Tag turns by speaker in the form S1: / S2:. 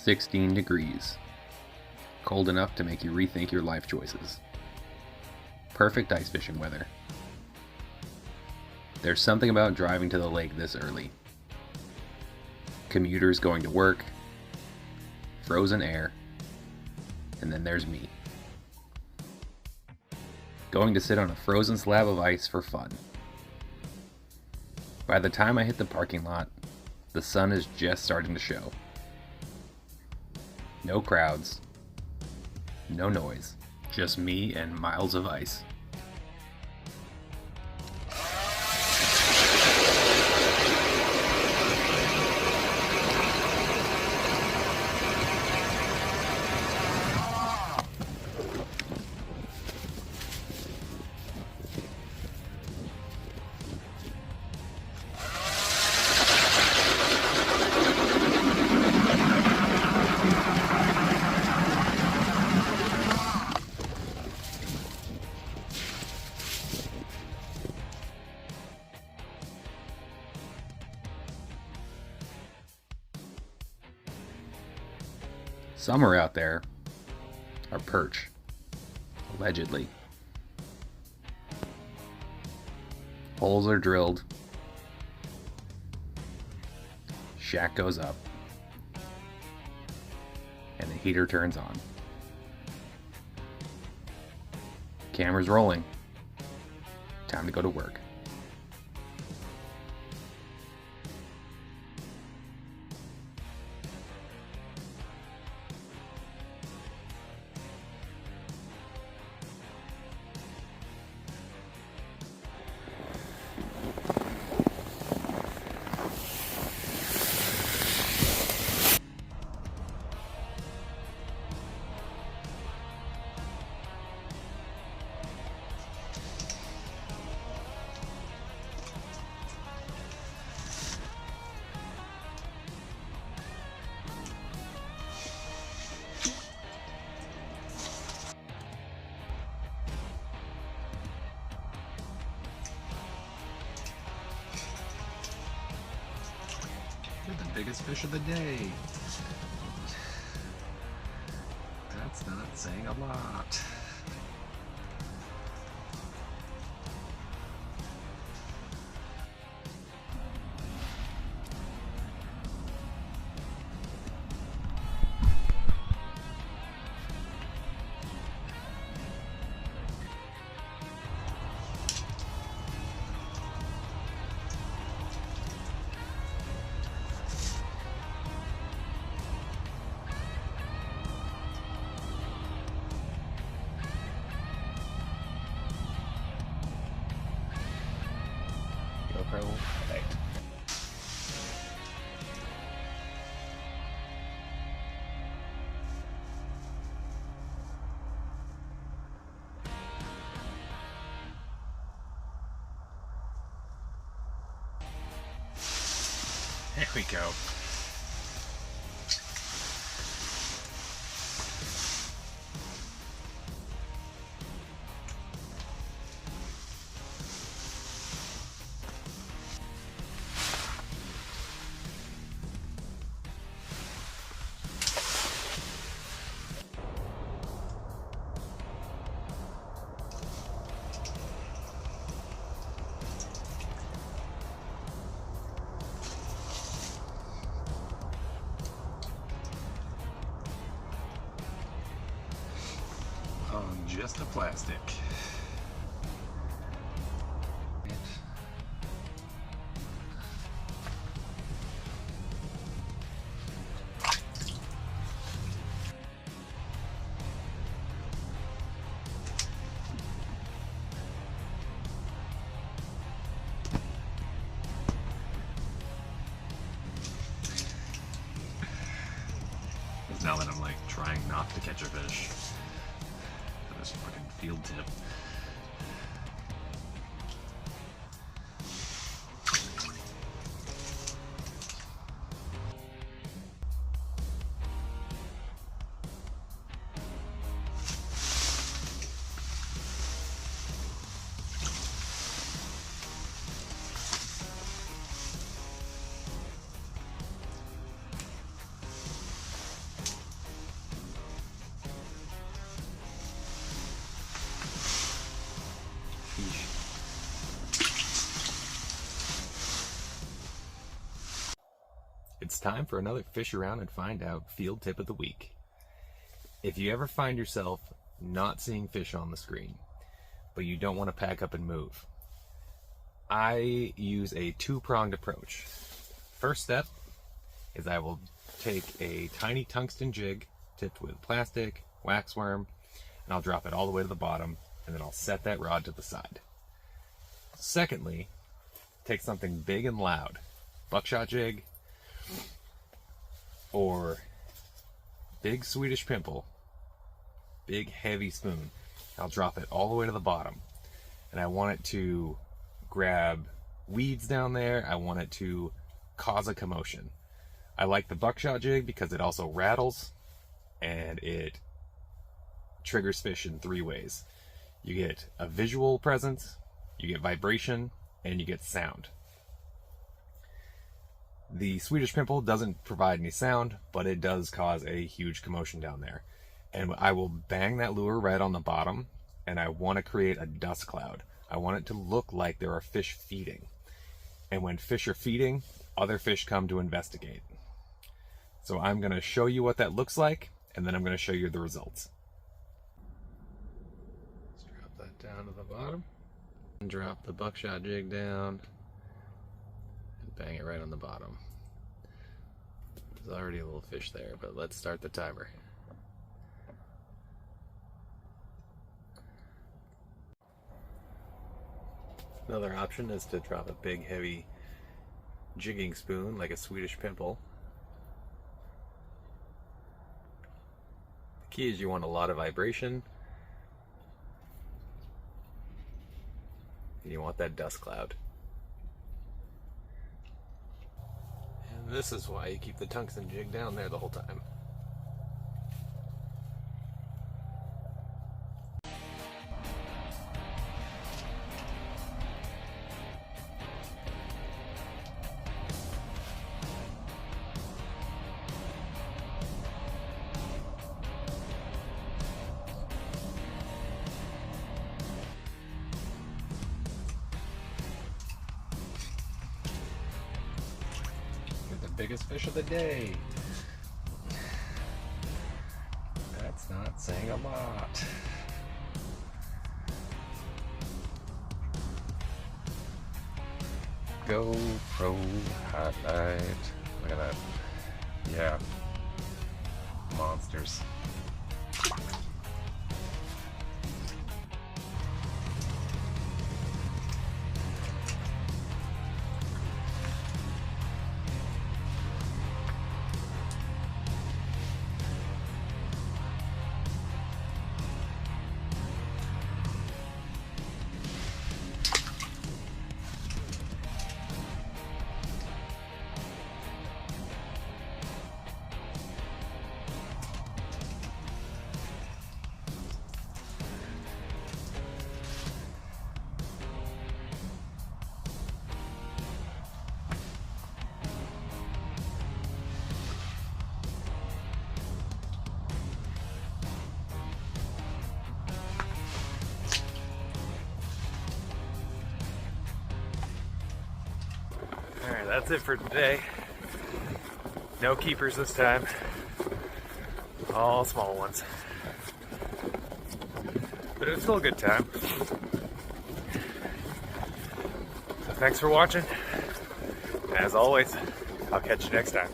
S1: 16 degrees. Cold enough to make you rethink your life choices. Perfect ice fishing weather. There's something about driving to the lake this early. Commuters going to work, frozen air, and then there's me. Going to sit on a frozen slab of ice for fun. By the time I hit the parking lot, the sun is just starting to show. No crowds, no noise, just me and miles of ice. Somewhere out there are perch, allegedly. Holes are drilled, shack goes up, and the heater turns on. Camera's rolling. Time to go to work.
S2: You're the biggest fish of the day. That's not saying a lot.
S1: GoPro right.
S2: There we go. On just a plastic. Now that I'm like trying not to catch a fish, this fucking field tip.
S3: It's time for another Fish Around and Find Out field tip of the week. If you ever find yourself not seeing fish on the screen, but you don't want to pack up and move, I use a two-pronged approach. First step is I will take a tiny tungsten jig tipped with plastic, waxworm, and I'll drop it all the way to the bottom, and then I'll set that rod to the side. Secondly, take something big and loud, buckshot jig, or big Swedish pimple, big heavy spoon. I'll drop it all the way to the bottom, and I want it to grab weeds down there. I want it to cause a commotion. I like the buckshot jig because it also rattles and it triggers fish in three ways. You get a visual presence, you get vibration, and you get sound. The Swedish pimple doesn't provide any sound, but it does cause a huge commotion down there. And I will bang that lure right on the bottom, and I want to create a dust cloud. I want it to look like there are fish feeding. And when fish are feeding, other fish come to investigate. So I'm going to show you what that looks like, and then I'm going to show you the results. Let's drop that down to the bottom. And drop the buckshot jig down. And bang it right on the bottom. There's already a little fish there, but let's start the timer. Another option is to drop a big heavy jigging spoon like a Swedish pimple. The key is you want a lot of vibration, and you want that dust cloud. And this is why you keep the tungsten jig down there the whole time. Biggest fish of the day. That's not saying a lot. GoPro highlight. Look at that. Yeah. Monsters. Alright, that's it for today. No keepers this time. All small ones. But it was still a good time. So thanks for watching. As always, I'll catch you next time.